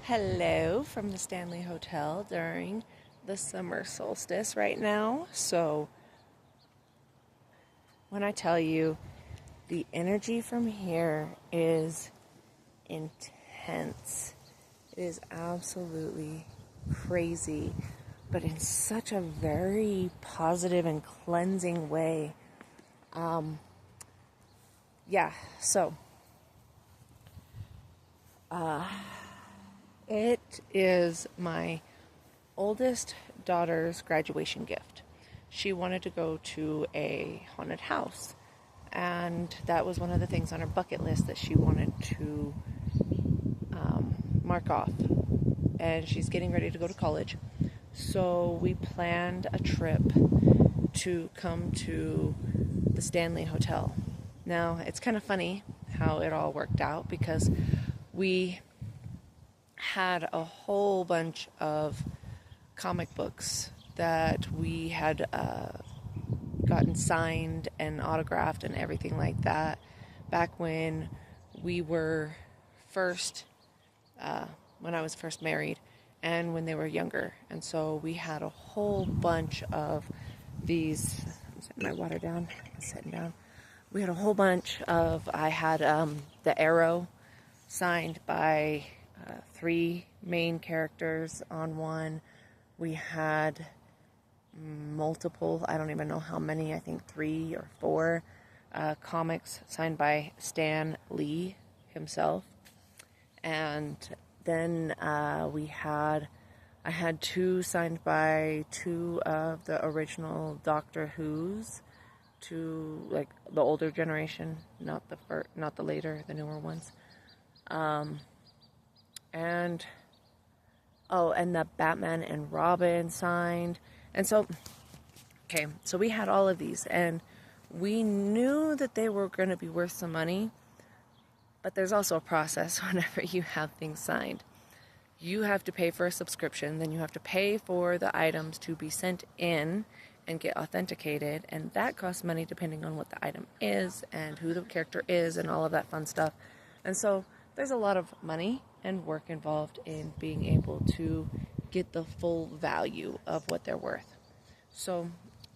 Hello from the Stanley Hotel during the summer solstice right now. So, when I tell you the energy from here is intense, it is absolutely crazy, but in such a very positive and cleansing way. Yeah, so it is my oldest daughter's graduation gift. She wanted to go to a haunted house, and that was one of the things on her bucket list that she wanted to mark off. And she's getting ready to go to college, so we planned a trip to come to the Stanley Hotel. Now, it's kind of funny how it all worked out because we had a whole bunch of comic books that we had gotten signed and autographed and everything like that back when we were first, when I was first married and when they were younger. And so we had a whole bunch of these. I'm setting my water down. I'm sitting down. We had a whole bunch of, I had the Arrow signed by three main characters on one. We had multiple, I don't even know how many, I think 3 or 4 comics signed by Stan Lee himself. And then I had 2 signed by 2 of the original Doctor Who's, to like the older generation, not the later, the newer ones. And the Batman and Robin signed. And so, so we had all of these, and we knew that they were going to be worth some money, but there's also a process whenever you have things signed. You have to pay for a subscription, then you have to pay for the items to be sent in and get authenticated, and that costs money depending on what the item is and who the character is and all of that fun stuff. And so there's a lot of money and work involved in being able to get the full value of what they're worth. So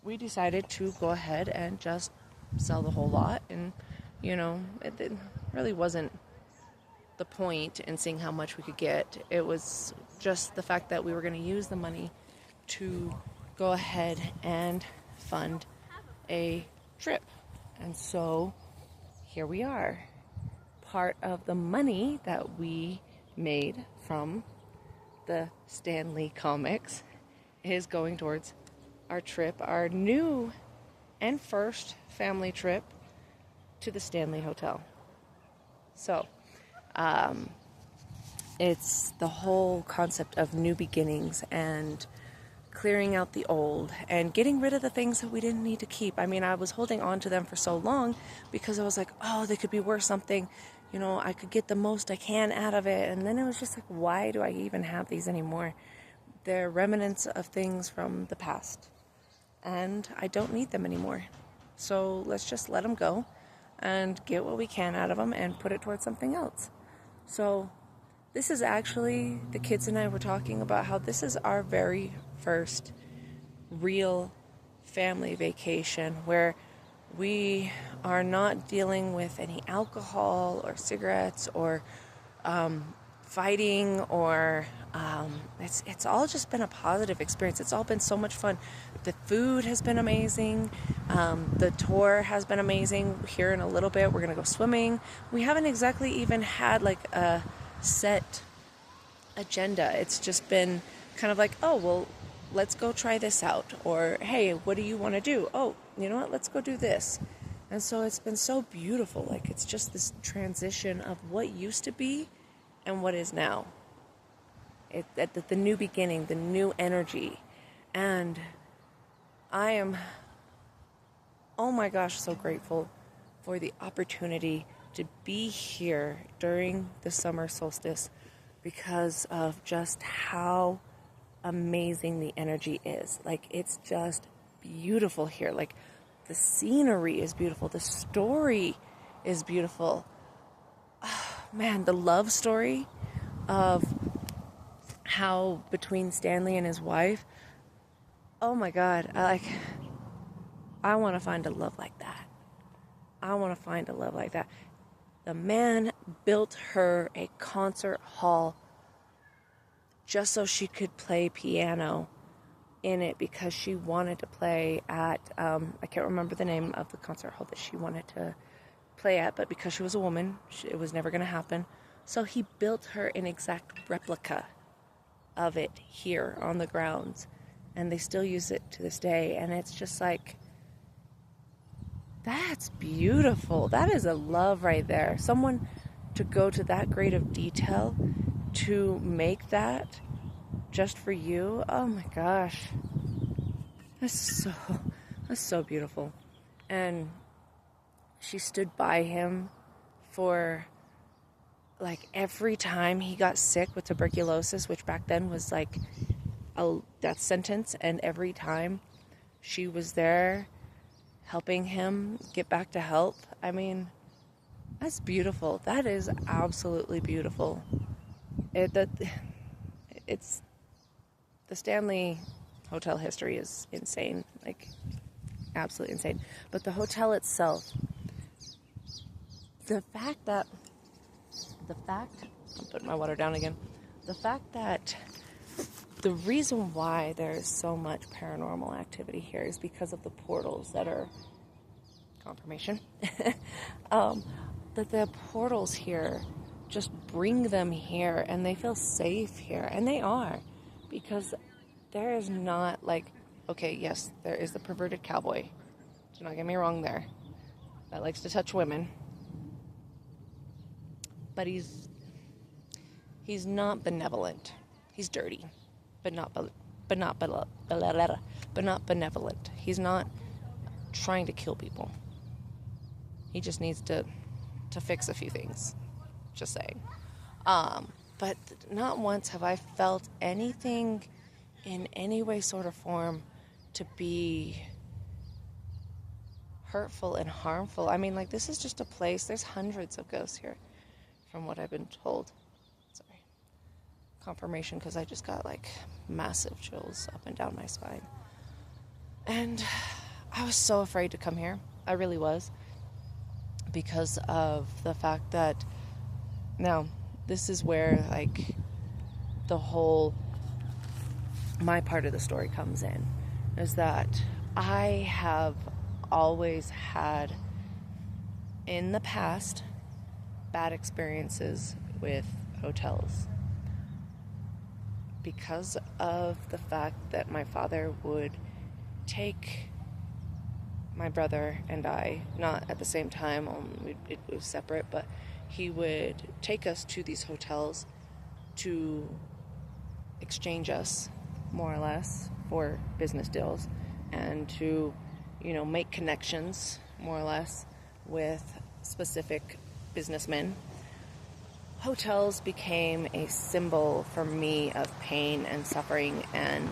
we decided to go ahead and just sell the whole lot, and it really wasn't the point in seeing how much we could get. It was just the fact that we were going to use the money to go ahead and fund a trip. And so here we are. Part of the money that we made from the Stanley comics is going towards our trip, our new and first family trip to the Stanley Hotel. So, it's the whole concept of new beginnings and clearing out the old and getting rid of the things that we didn't need to keep. I mean, I was holding on to them for so long because I was like, oh, they could be worth something. I could get the most I can out of it. And then it was just like, why do I even have these anymore? They're remnants of things from the past, and I don't need them anymore. So let's just let them go and get what we can out of them and put it towards something else. So this is actually, the kids and I were talking about how this is our very first real family vacation where we are not dealing with any alcohol or cigarettes or fighting or it's all just been a positive experience. It's all been so much fun. The food has been amazing. The tour has been amazing. Here in a little bit we're gonna go swimming. We haven't exactly even had like a set agenda. It's just been kind of like, oh, well, let's go try this out. Or, hey, what do you want to do? Oh, you know what? Let's go do this. And so it's been so beautiful. Like, it's just this transition of what used to be and what is now. The new beginning, the new energy. And I am, oh my gosh, so grateful for the opportunity to be here during the summer solstice because of just how amazing the energy is. Like, it's just beautiful here. Like, the scenery is beautiful. The story is beautiful. Oh, man, the love story of how between Stanley and his wife, oh my God, I want to find a love like that. I want to find a love like that. The man built her a concert hall just so she could play piano in it, because she wanted to play at, I can't remember the name of the concert hall that she wanted to play at, but because she was a woman, it was never going to happen. So he built her an exact replica of it here on the grounds, and they still use it to this day. And it's just like, that's beautiful. That is a love right there. Someone to go to that great of detail to make that just for you. Oh my gosh. That's so beautiful. And she stood by him for like every time he got sick with tuberculosis, which back then was like a death sentence, and every time she was there helping him get back to health. I mean, that's beautiful. That is absolutely beautiful. It's the Stanley Hotel history is insane, like absolutely insane. But the hotel itself, I'm putting my water down again. The fact that the reason why there's so much paranormal activity here is because of the portals that are confirmation. That the portals here just bring them here, and they feel safe here, and they are, because there is not like, okay, yes, there is the perverted cowboy. Do not get me wrong there. That likes to touch women. But he's not benevolent. He's dirty, but not benevolent. He's not trying to kill people. He just needs to fix a few things. Just saying. But not once have I felt anything in any way, sort of form to be hurtful and harmful. I mean, like, this is just a place. There's hundreds of ghosts here, from what I've been told. Sorry. Confirmation, because I just got like massive chills up and down my spine. And I was so afraid to come here. I really was. Because of the fact that now this is where like the whole my part of the story comes in, is that I have always had in the past bad experiences with hotels because of the fact that my father would take my brother and I, not at the same time, it was separate, but he would take us to these hotels to exchange us, more or less, for business deals, and to, make connections, more or less, with specific businessmen. Hotels became a symbol for me of pain and suffering and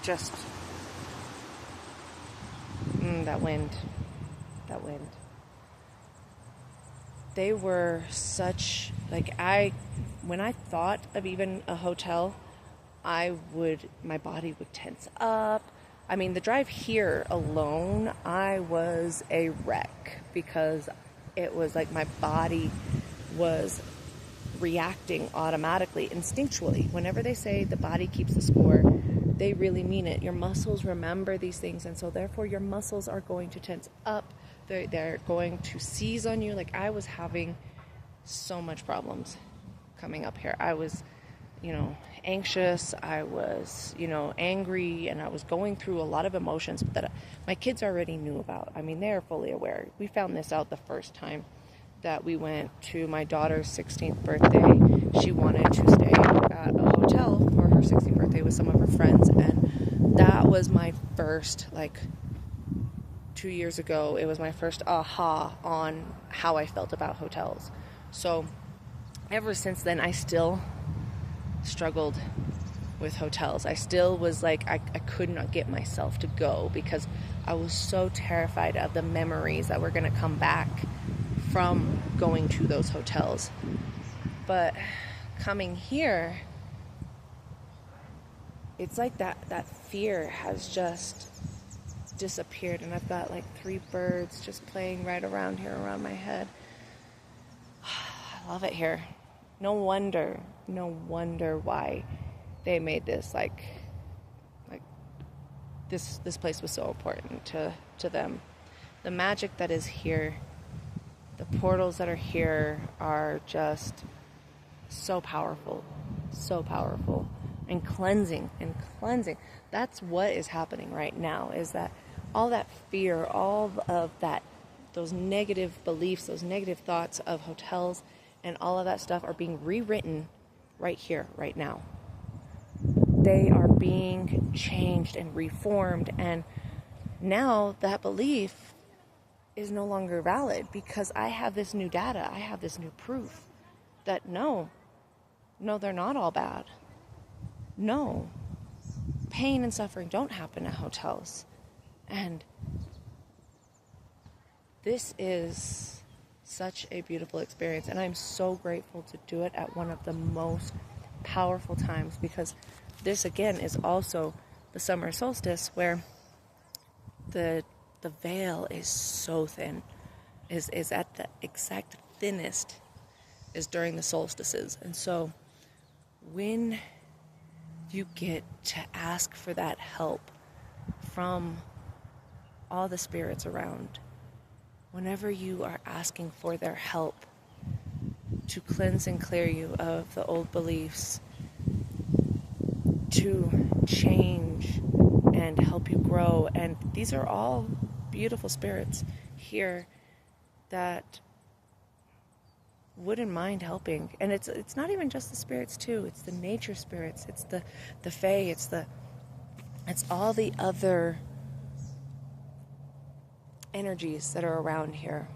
just that wind. They were such, when I thought of even a hotel, my body would tense up. I mean, the drive here alone, I was a wreck, because it was like my body was reacting automatically, instinctually. Whenever they say the body keeps the score, they really mean it. Your muscles remember these things, and so therefore your muscles are going to tense up. They're going to seize on you. Like, I was having so much problems coming up here. I was, anxious. I was, angry, and I was going through a lot of emotions that my kids already knew about. I mean, they're fully aware. We found this out the first time that we went to my daughter's 16th birthday. She wanted to stay at a hotel for her 16th birthday with some of her friends, and that was my first, 2 years ago, it was my first aha on how I felt about hotels. So ever since then, I still struggled with hotels. I still was I could not get myself to go, because I was so terrified of the memories that were going to come back from going to those hotels. But coming here, it's like that fear has just disappeared, and I've got like 3 birds just playing right around here around my head. I love it here. No wonder why they made this like this place was so important to them. The magic that is here, the portals that are here are just so powerful, and cleansing. That's what is happening right now, is that all that fear, all of that, those negative beliefs, those negative thoughts of hotels and all of that stuff are being rewritten right here, right now. They are being changed and reformed, and now that belief is no longer valid because I have this new data, I have this new proof that no, they're not all bad. No, pain and suffering don't happen at hotels. And this is such a beautiful experience, and I'm so grateful to do it at one of the most powerful times, because this again is also the summer solstice, where the veil is so thin, is at the exact thinnest is during the solstices. And so when you get to ask for that help from all the spirits around, whenever you are asking for their help to cleanse and clear you of the old beliefs, to change and help you grow, and these are all beautiful spirits here that wouldn't mind helping. And it's not even just the spirits too, it's the nature spirits, it's the fae, it's all the other energies that are around here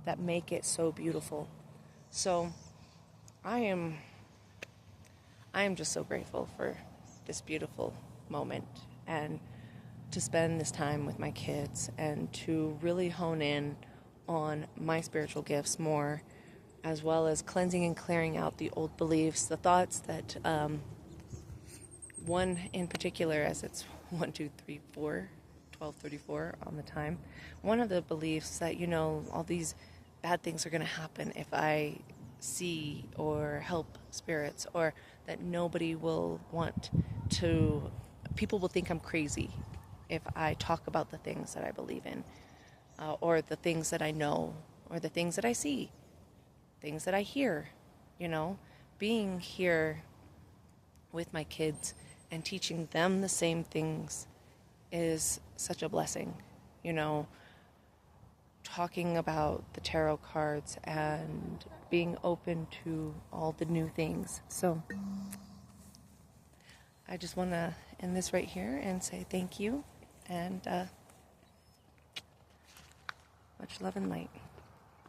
that make it so beautiful. So I am just so grateful for this beautiful moment, and to spend this time with my kids, and to really hone in on my spiritual gifts more, as well as cleansing and clearing out the old beliefs, the thoughts that, one in particular, as it's 1, 2, 3, 4, 12:34 on the time, one of the beliefs that, all these bad things are going to happen if I see or help spirits, or that nobody will want to, people will think I'm crazy if I talk about the things that I believe in, or the things that I know, or the things that I see, things that I hear. Being here with my kids and teaching them the same things is such a blessing. Talking about the tarot cards and being open to all the new things. So I just want to end this right here and say thank you, and much love and light.